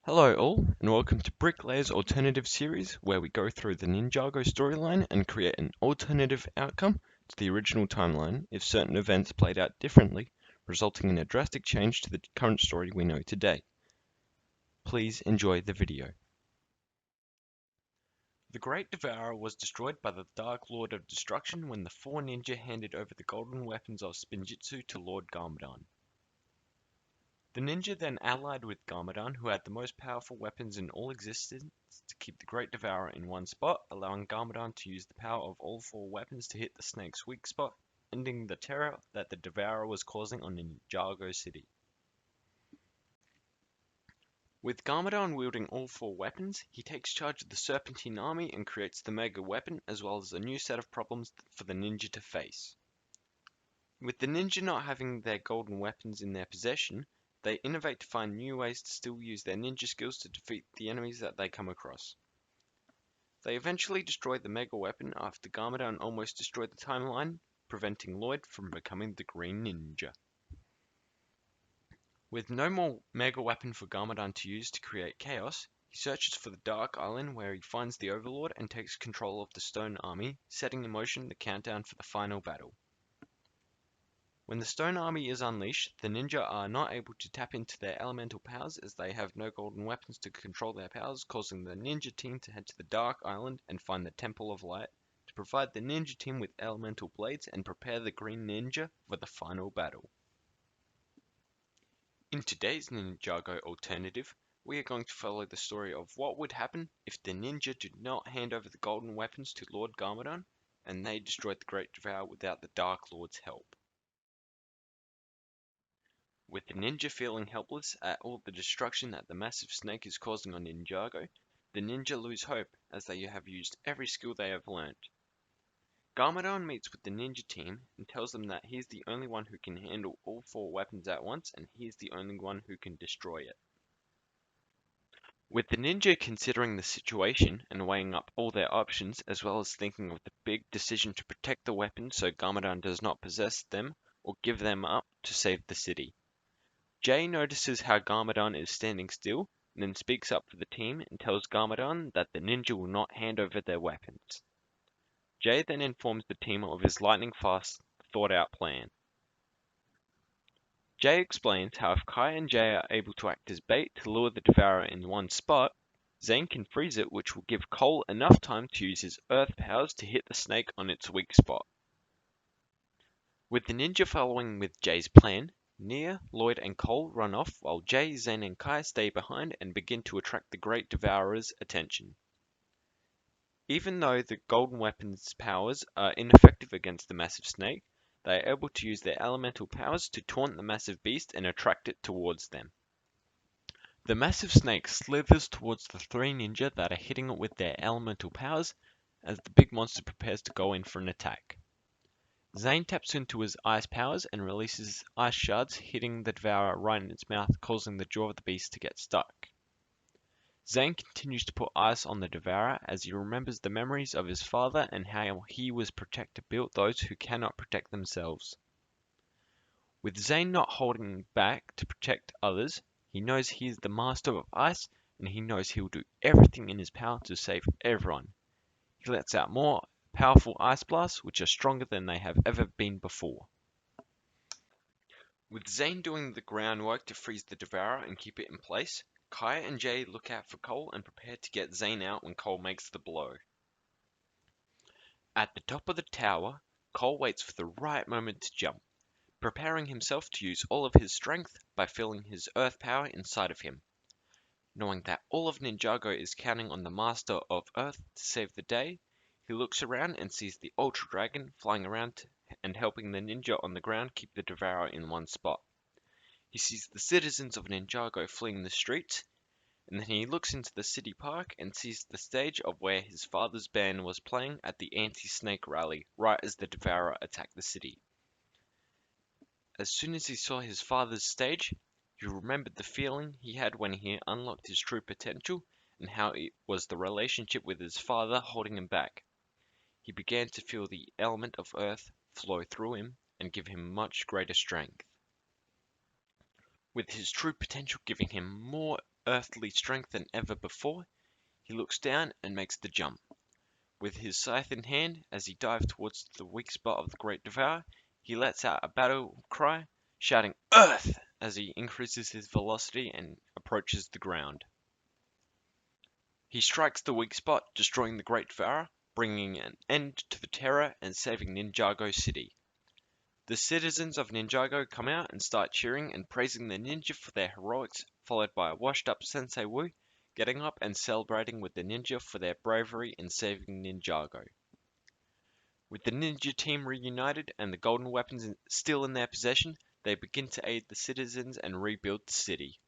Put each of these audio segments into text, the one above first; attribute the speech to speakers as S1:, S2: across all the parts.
S1: Hello all, and welcome to Bricklayer's Alternative Series, where we go through the Ninjago storyline and create an alternative outcome to the original timeline if certain events played out differently, resulting in a drastic change to the current story we know today. Please enjoy the video. The Great Devourer was destroyed by the Dark Lord of Destruction when the four ninja handed over the golden weapons of Spinjitzu to Lord Garmadon. The ninja then allied with Garmadon, who had the most powerful weapons in all existence, to keep the Great Devourer in one spot, allowing Garmadon to use the power of all four weapons to hit the snake's weak spot, ending the terror that the Devourer was causing on Ninjago City. With Garmadon wielding all four weapons, he takes charge of the Serpentine army and creates the Mega Weapon, as well as a new set of problems for the ninja to face. With the ninja not having their golden weapons in their possession, they innovate to find new ways to still use their ninja skills to defeat the enemies that they come across. They eventually destroy the Mega Weapon after Garmadon almost destroyed the timeline, preventing Lloyd from becoming the Green Ninja. With no more Mega Weapon for Garmadon to use to create chaos, he searches for the Dark Island where he finds the Overlord and takes control of the Stone Army, setting in motion the countdown for the final battle. When the Stone Army is unleashed, the ninja are not able to tap into their elemental powers as they have no golden weapons to control their powers, causing the ninja team to head to the Dark Island and find the Temple of Light to provide the ninja team with elemental blades and prepare the Green Ninja for the final battle. In today's Ninjago alternative, we are going to follow the story of what would happen if the ninja did not hand over the golden weapons to Lord Garmadon and they destroyed the Great Devourer without the Dark Lord's help. With the ninja feeling helpless at all the destruction that the massive snake is causing on Ninjago, the ninja lose hope as they have used every skill they have learned. Garmadon meets with the ninja team and tells them that he is the only one who can handle all four weapons at once and he is the only one who can destroy it. With the ninja considering the situation and weighing up all their options as well as thinking of the big decision to protect the weapons so Garmadon does not possess them or give them up to save the city. Jay notices how Garmadon is standing still, and then speaks up for the team and tells Garmadon that the ninja will not hand over their weapons. Jay then informs the team of his lightning-fast, thought-out plan. Jay explains how if Kai and Jay are able to act as bait to lure the Devourer in one spot, Zane can freeze it, which will give Cole enough time to use his earth powers to hit the snake on its weak spot. With the ninja following with Jay's plan, Nia, Lloyd and Cole run off while Jay, Zane and Kai stay behind and begin to attract the Great Devourer's attention. Even though the Golden Weapon's powers are ineffective against the massive snake, they are able to use their elemental powers to taunt the massive beast and attract it towards them. The massive snake slithers towards the three ninja that are hitting it with their elemental powers as the big monster prepares to go in for an attack. Zane taps into his ice powers and releases ice shards, hitting the Devourer right in its mouth, causing the jaw of the beast to get stuck. Zane continues to put ice on the Devourer as he remembers the memories of his father and how he was protected to build those who cannot protect themselves. With Zane not holding back to protect others, he knows he is the master of ice and he knows he will do everything in his power to save everyone. He lets out more powerful ice blasts which are stronger than they have ever been before. With Zane doing the groundwork to freeze the Devourer and keep it in place, Kai and Jay look out for Cole and prepare to get Zane out when Cole makes the blow. At the top of the tower, Cole waits for the right moment to jump, preparing himself to use all of his strength by feeling his earth power inside of him. Knowing that all of Ninjago is counting on the Master of Earth to save the day, he looks around and sees the Ultra Dragon flying around and helping the ninja on the ground keep the Devourer in one spot. He sees the citizens of Ninjago fleeing the streets, and then he looks into the city park and sees the stage of where his father's band was playing at the anti-snake rally right as the Devourer attacked the city. As soon as he saw his father's stage, he remembered the feeling he had when he unlocked his true potential and how it was the relationship with his father holding him back. He began to feel the element of earth flow through him and give him much greater strength. With his true potential giving him more earthly strength than ever before, he looks down and makes the jump. With his scythe in hand, as he dives towards the weak spot of the Great Devourer, he lets out a battle cry, shouting "Earth!" as he increases his velocity and approaches the ground. He strikes the weak spot, destroying the Great Devourer, bringing an end to the terror and saving Ninjago City. The citizens of Ninjago come out and start cheering and praising the ninja for their heroics, followed by a washed-up Sensei Wu getting up and celebrating with the ninja for their bravery in saving Ninjago. With the ninja team reunited and the golden weapons still in their possession, they begin to aid the citizens and rebuild the city.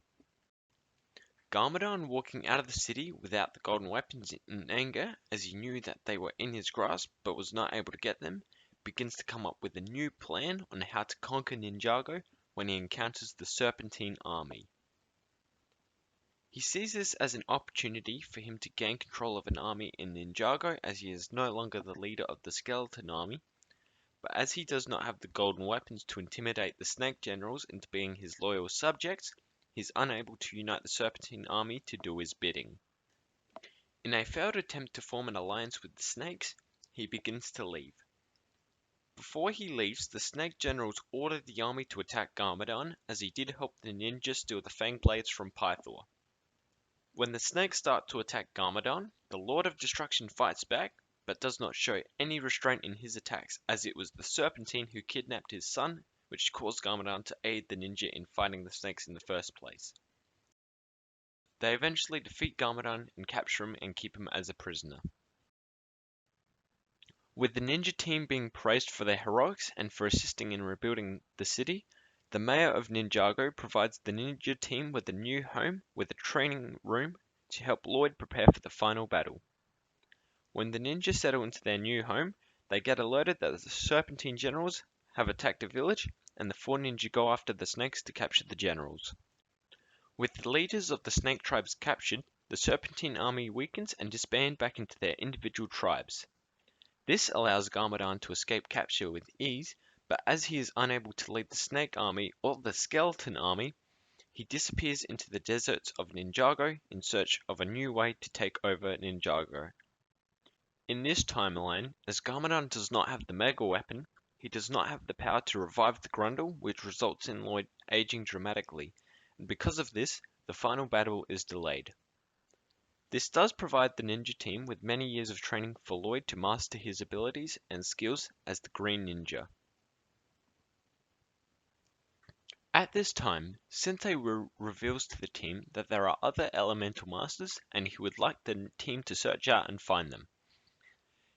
S1: Garmadon, walking out of the city without the golden weapons in anger, as he knew that they were in his grasp but was not able to get them, begins to come up with a new plan on how to conquer Ninjago when he encounters the Serpentine army. He sees this as an opportunity for him to gain control of an army in Ninjago, as he is no longer the leader of the Skeleton army, but as he does not have the golden weapons to intimidate the Snake Generals into being his loyal subjects, he is unable to unite the Serpentine army to do his bidding. In a failed attempt to form an alliance with the Snakes, he begins to leave. Before he leaves, the Snake Generals order the army to attack Garmadon, as he did help the ninja steal the Fang Blades from Pythor. When the snakes start to attack Garmadon, the Lord of Destruction fights back, but does not show any restraint in his attacks, as it was the Serpentine who kidnapped his son, which caused Garmadon to aid the ninja in fighting the snakes in the first place. They eventually defeat Garmadon and capture him and keep him as a prisoner. With the ninja team being praised for their heroics and for assisting in rebuilding the city, the mayor of Ninjago provides the ninja team with a new home with a training room to help Lloyd prepare for the final battle. When the ninja settle into their new home, they get alerted that the Serpentine generals have attacked a village, and the four ninja go after the snakes to capture the generals. With the leaders of the snake tribes captured, the Serpentine army weakens and disband back into their individual tribes. This allows Garmadon to escape capture with ease, but as he is unable to lead the Snake Army or the Skeleton Army, he disappears into the deserts of Ninjago in search of a new way to take over Ninjago. In this timeline, as Garmadon does not have the Mega Weapon, he does not have the power to revive the Grundle, which results in Lloyd aging dramatically, and because of this, the final battle is delayed. This does provide the ninja team with many years of training for Lloyd to master his abilities and skills as the Green Ninja. At this time, Sensei reveals to the team that there are other elemental masters and he would like the team to search out and find them.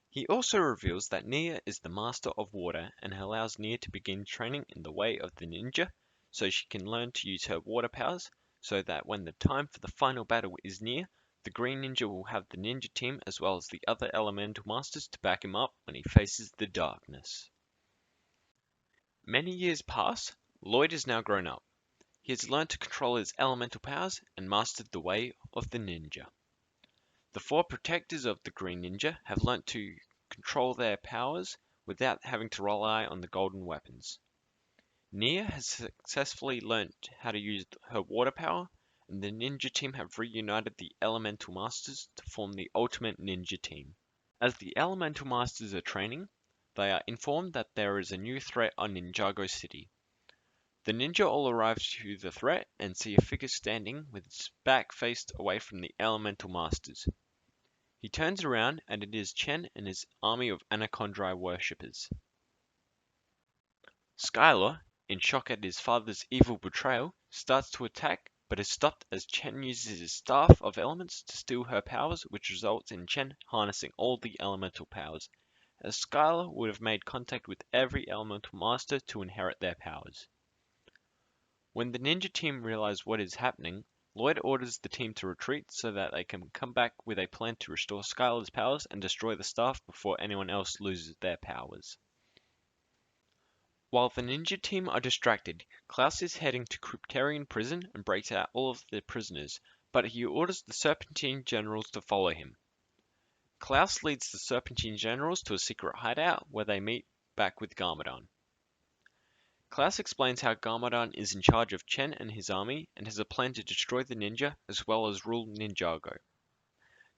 S1: He also reveals that Nia is the master of water and allows Nia to begin training in the way of the ninja so she can learn to use her water powers so that when the time for the final battle is near, the Green Ninja will have the ninja team as well as the other elemental masters to back him up when he faces the darkness. Many years pass. Lloyd is now grown up. He has learned to control his elemental powers and mastered the way of the ninja. The four protectors of the Green Ninja have learnt to control their powers without having to rely on the golden weapons. Nia has successfully learnt how to use her water power, and the ninja team have reunited the elemental masters to form the ultimate ninja team. As the elemental masters are training, they are informed that there is a new threat on Ninjago City. The ninja all arrive to the threat and see a figure standing with its back faced away from the elemental masters. He turns around and it is Chen and his army of Anacondrae worshippers. Skylar, in shock at his father's evil betrayal, starts to attack but is stopped as Chen uses his Staff of Elements to steal her powers, which results in Chen harnessing all the elemental powers, as Skylar would have made contact with every elemental master to inherit their powers. When the ninja team realize what is happening, Lloyd orders the team to retreat so that they can come back with a plan to restore Skylar's powers and destroy the staff before anyone else loses their powers. While the ninja team are distracted, Klaus is heading to Cryptarian prison and breaks out all of the prisoners, but he orders the Serpentine generals to follow him. Klaus leads the Serpentine generals to a secret hideout where they meet back with Garmadon. Klaus explains how Garmadon is in charge of Chen and his army and has a plan to destroy the ninja as well as rule Ninjago.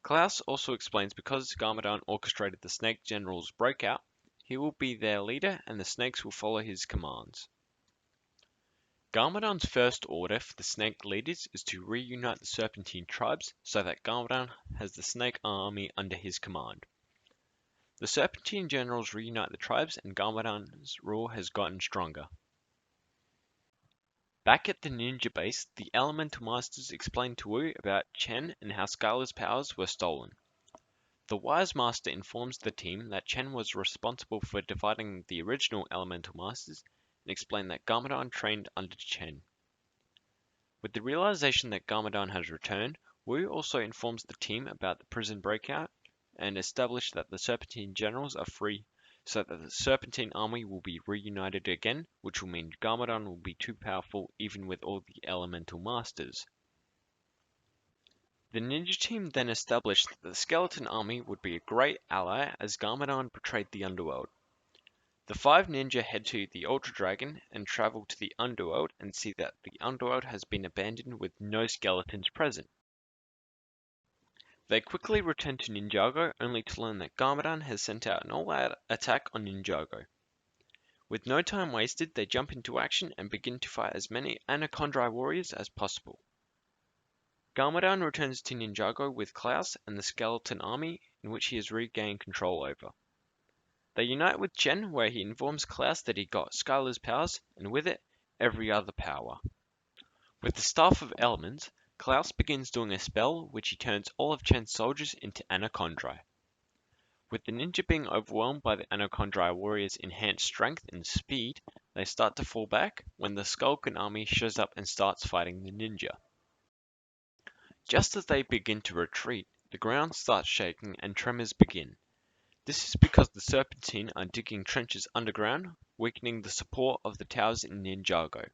S1: Klaus also explains because Garmadon orchestrated the Snake General's breakout, he will be their leader and the snakes will follow his commands. Garmadon's first order for the snake leaders is to reunite the Serpentine tribes so that Garmadon has the snake army under his command. The Serpentine generals reunite the tribes and Garmadon's rule has gotten stronger. Back at the ninja base, the Elemental Masters explain to Wu about Chen and how Skylar's powers were stolen. The Wise Master informs the team that Chen was responsible for dividing the original Elemental Masters and explained that Garmadon trained under Chen. With the realization that Garmadon has returned, Wu also informs the team about the prison breakout and established that the Serpentine generals are free, so that the Serpentine army will be reunited again, which will mean Garmadon will be too powerful even with all the Elemental Masters. The ninja team then established that the Skeleton army would be a great ally as Garmadon betrayed the underworld. The five ninja head to the Ultra Dragon and travel to the underworld and see that the underworld has been abandoned with no skeletons present. They quickly return to Ninjago only to learn that Garmadon has sent out an all-out attack on Ninjago. With no time wasted, they jump into action and begin to fight as many Anaconda warriors as possible. Garmadon returns to Ninjago with Klaus and the Skeleton army, in which he has regained control over. They unite with Chen, where he informs Klaus that he got Skylar's powers, and with it, every other power. With the Staff of Elements, Klaus begins doing a spell which he turns all of Chen's soldiers into Anaconda. With the ninja being overwhelmed by the Anaconda warriors' enhanced strength and speed, they start to fall back when the Skulkin army shows up and starts fighting the ninja. Just as they begin to retreat, the ground starts shaking and tremors begin. This is because the Serpentine are digging trenches underground, weakening the support of the towers in Ninjago.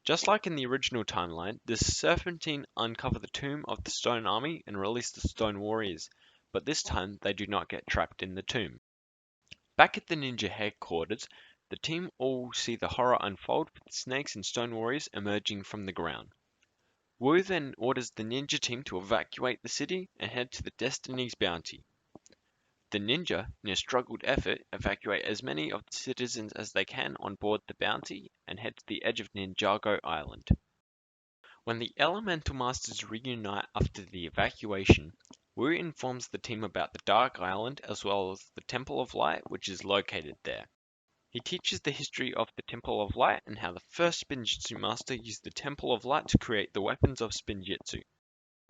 S1: Just like in the original timeline, the Serpentine uncover the tomb of the Stone Army and release the Stone Warriors, but this time they do not get trapped in the tomb. Back at the ninja headquarters, the team all see the horror unfold with the snakes and Stone Warriors emerging from the ground. Wu then orders the ninja team to evacuate the city and head to the Destiny's Bounty. The ninja, in a struggled effort, evacuate as many of the citizens as they can on board the Bounty and head to the edge of Ninjago Island. When the Elemental Masters reunite after the evacuation, Wu informs the team about the Dark Island as well as the Temple of Light which is located there. He teaches the history of the Temple of Light and how the first Spinjitzu Master used the Temple of Light to create the weapons of Spinjitzu.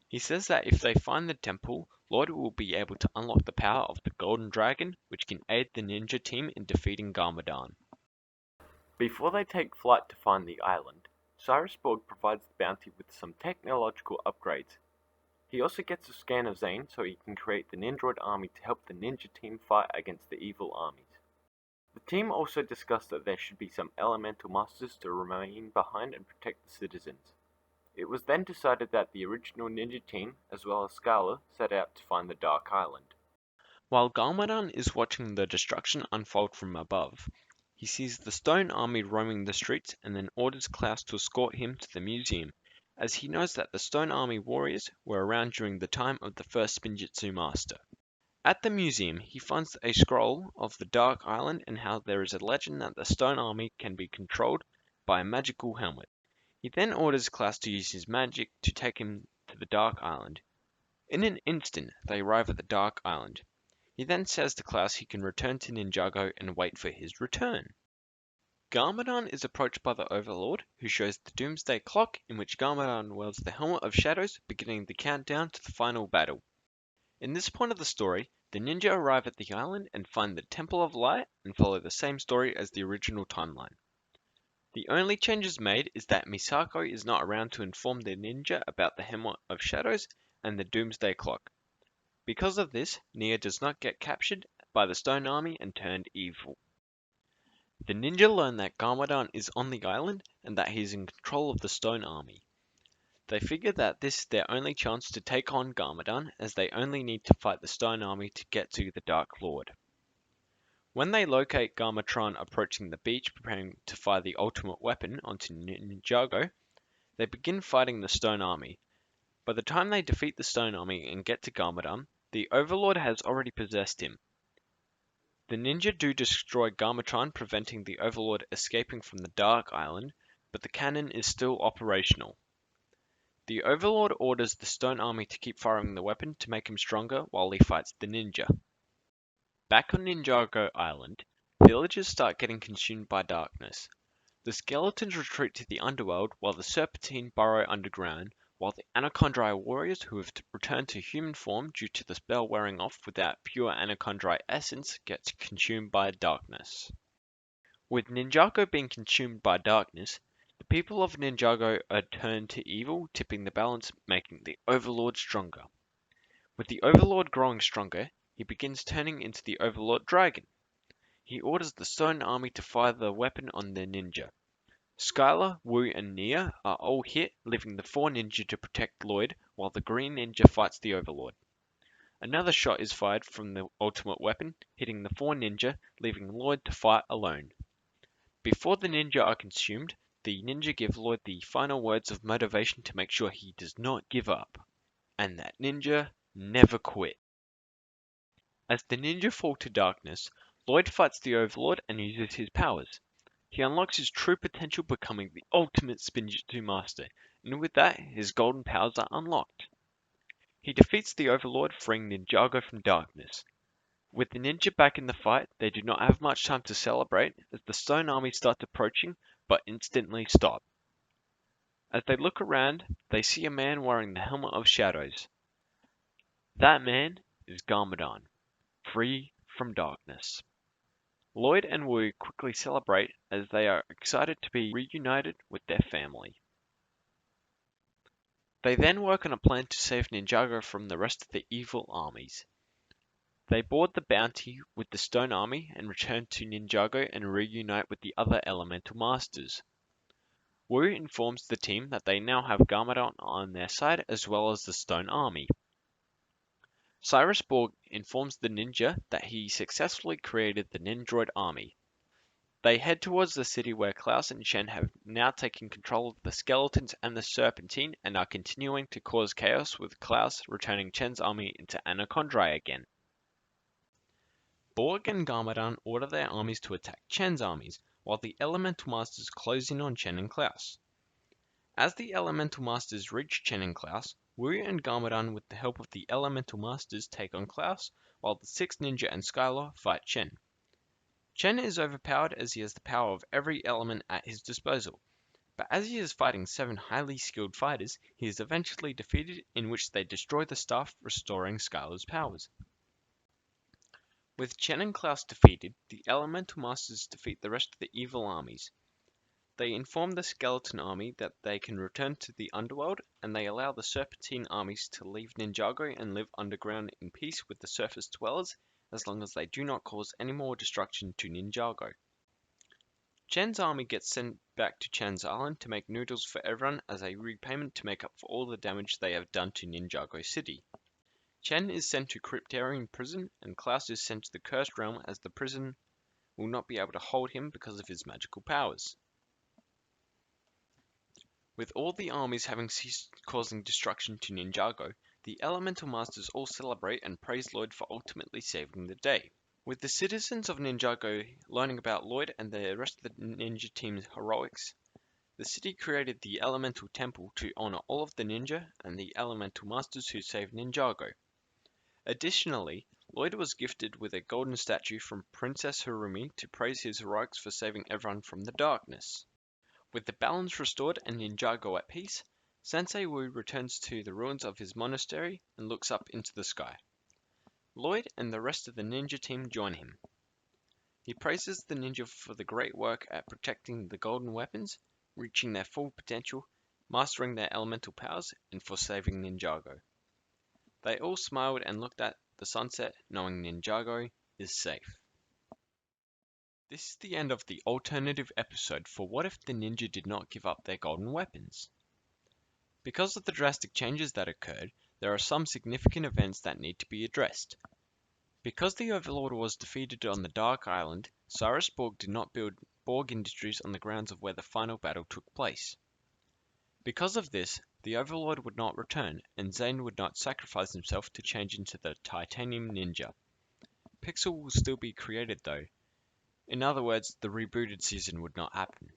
S1: He says that if they find the temple, Lloyd will be able to unlock the power of the Golden Dragon, which can aid the ninja team in defeating Garmadon. Before they take flight to find the island, Cyrus Borg provides the Bounty with some technological upgrades. He also gets a scan of Zane so he can create the Nindroid army to help the ninja team fight against the evil armies. The team also discussed that there should be some Elemental Masters to remain behind and protect the citizens. It was then decided that the original ninja team, as well as Skylar, set out to find the Dark Island. While Garmadon is watching the destruction unfold from above, he sees the Stone Army roaming the streets and then orders Klaus to escort him to the museum, as he knows that the Stone Army warriors were around during the time of the first Spinjitzu Master. At the museum, he finds a scroll of the Dark Island and how there is a legend that the Stone Army can be controlled by a magical helmet. He then orders Klaus to use his magic to take him to the Dark Island. In an instant, they arrive at the Dark Island. He then says to Klaus he can return to Ninjago and wait for his return. Garmadon is approached by the Overlord, who shows the Doomsday Clock in which Garmadon wields the Helmet of Shadows, beginning the countdown to the final battle. In this point of the story, the ninja arrive at the island and find the Temple of Light and follow the same story as the original timeline. The only changes made is that Misako is not around to inform the ninja about the Helmet of Shadows and the Doomsday Clock. Because of this, Nia does not get captured by the Stone Army and turned evil. The ninja learn that Garmadon is on the island and that he is in control of the Stone Army. They figure that this is their only chance to take on Garmadon, as they only need to fight the Stone Army to get to the Dark Lord. When they locate Garmatron approaching the beach preparing to fire the ultimate weapon onto Ninjago, they begin fighting the Stone Army. By the time they defeat the Stone Army and get to Garmadon, the Overlord has already possessed him. The ninja do destroy Garmatron, preventing the Overlord escaping from the Dark Island, but the cannon is still operational. The Overlord orders the Stone Army to keep firing the weapon to make him stronger while he fights the ninja. Back on Ninjago Island, villagers start getting consumed by darkness. The skeletons retreat to the underworld while the Serpentine burrow underground, while the Anachondrite warriors who have returned to human form due to the spell wearing off without pure Anachondrite essence get consumed by darkness. With Ninjago being consumed by darkness, the people of Ninjago are turned to evil, tipping the balance, making the Overlord stronger. With the Overlord growing stronger, he begins turning into the Overlord Dragon. He orders the Stone Army to fire the weapon on the ninja. Skylar, Wu, and Nia are all hit, leaving the 4 ninja to protect Lloyd while the green ninja fights the Overlord. Another shot is fired from the ultimate weapon, hitting the 4 ninja, leaving Lloyd to fight alone. Before the ninja are consumed, the ninja give Lloyd the final words of motivation to make sure he does not give up. And that ninja never quit. As the ninja fall to darkness, Lloyd fights the Overlord and uses his powers. He unlocks his true potential, becoming the ultimate Spinjitzu master, and with that, his golden powers are unlocked. He defeats the Overlord, freeing Ninjago from darkness. With the ninja back in the fight, they do not have much time to celebrate as the Stone Army starts approaching, but instantly stop. As they look around, they see a man wearing the Helmet of Shadows. That man is Garmadon, free from darkness. Lloyd and Wu quickly celebrate as they are excited to be reunited with their family. They then work on a plan to save Ninjago from the rest of the evil armies. They board the bounty with the Stone Army and return to Ninjago and reunite with the other Elemental Masters. Wu informs the team that they now have Garmadon on their side as well as the Stone Army. Cyrus Borg informs the ninja that he successfully created the Nindroid army. They head towards the city where Klaus and Chen have now taken control of the skeletons and the Serpentine and are continuing to cause chaos, with Klaus returning Chen's army into Anachondrite again. Borg and Garmadon order their armies to attack Chen's armies, while the Elemental Masters close in on Chen and Klaus. As the Elemental Masters reach Chen and Klaus, Wu and Garmadon with the help of the Elemental Masters take on Klaus, while the 6 Ninja and Skylar fight Chen. Chen is overpowered as he has the power of every element at his disposal, but as he is fighting 7 highly skilled fighters, he is eventually defeated, in which they destroy the staff, restoring Skylar's powers. With Chen and Klaus defeated, the Elemental Masters defeat the rest of the evil armies. They inform the Skeleton Army that they can return to the underworld, and they allow the Serpentine armies to leave Ninjago and live underground in peace with the surface dwellers, as long as they do not cause any more destruction to Ninjago. Chen's army gets sent back to Chen's Island to make noodles for everyone as a repayment to make up for all the damage they have done to Ninjago City. Chen is sent to Cryptarian prison, and Klaus is sent to the Cursed Realm as the prison will not be able to hold him because of his magical powers. With all the armies having ceased causing destruction to Ninjago, the Elemental Masters all celebrate and praise Lloyd for ultimately saving the day. With the citizens of Ninjago learning about Lloyd and the rest of the ninja team's heroics, the city created the Elemental Temple to honor all of the ninja and the Elemental Masters who saved Ninjago. Additionally, Lloyd was gifted with a golden statue from Princess Harumi to praise his heroics for saving everyone from the darkness. With the balance restored and Ninjago at peace, Sensei Wu returns to the ruins of his monastery and looks up into the sky. Lloyd and the rest of the ninja team join him. He praises the ninja for the great work at protecting the golden weapons, reaching their full potential, mastering their elemental powers, and for saving Ninjago. They all smiled and looked at the sunset, knowing Ninjago is safe. This is the end of the alternative episode for what if the ninja did not give up their golden weapons. Because of the drastic changes that occurred, there are some significant events that need to be addressed. Because the Overlord was defeated on the Dark Island, Cyrus Borg did not build Borg Industries on the grounds of where the final battle took place. Because of this, the Overlord would not return, and Zane would not sacrifice himself to change into the Titanium Ninja. Pixel will still be created though. In other words, the rebooted season would not happen.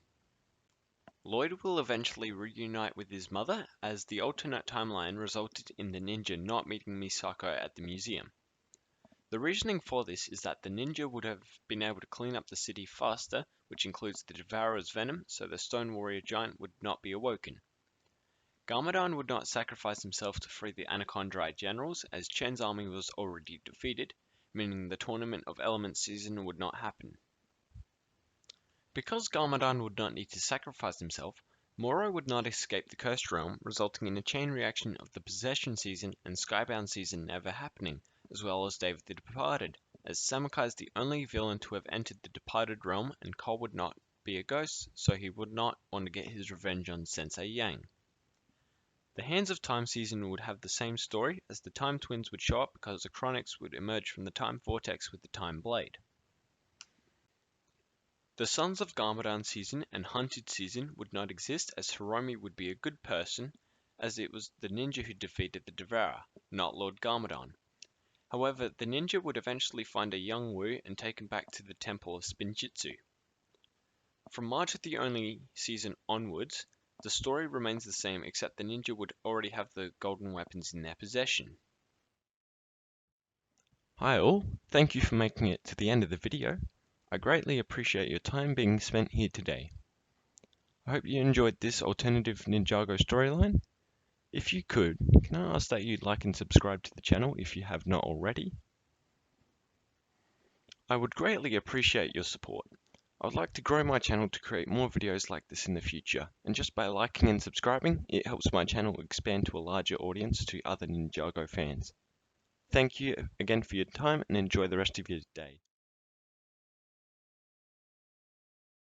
S1: Lloyd will eventually reunite with his mother, as the alternate timeline resulted in the ninja not meeting Misako at the museum. The reasoning for this is that the ninja would have been able to clean up the city faster, which includes the Devourer's venom, so the Stone Warrior Giant would not be awoken. Garmadon would not sacrifice himself to free the Anacondrite generals, as Chen's army was already defeated, meaning the Tournament of Elements season would not happen. Because Garmadon would not need to sacrifice himself, Moro would not escape the Cursed Realm, resulting in a chain reaction of the Possession season and Skybound season never happening, as well as David the Departed, as Samukai is the only villain to have entered the Departed Realm and Cole would not be a ghost, so he would not want to get his revenge on Sensei Yang. The Hands of Time season would have the same story, as the Time Twins would show up because the Chronics would emerge from the Time Vortex with the Time Blade. The Sons of Garmadon season and Hunted season would not exist, as Hiromi would be a good person, as it was the ninja who defeated the Devourer, not Lord Garmadon. However, the ninja would eventually find a young Wu and take him back to the Temple of Spinjitzu. From March of the Only season onwards, the story remains the same except the ninja would already have the golden weapons in their possession. Hi all, thank you for making it to the end of the video. I greatly appreciate your time being spent here today. I hope you enjoyed this alternative Ninjago storyline. If you could, can I ask that you like and subscribe to the channel if you have not already? I would greatly appreciate your support. I would like to grow my channel to create more videos like this in the future, and just by liking and subscribing, it helps my channel expand to a larger audience to other Ninjago fans. Thank you again for your time and enjoy the rest of your day.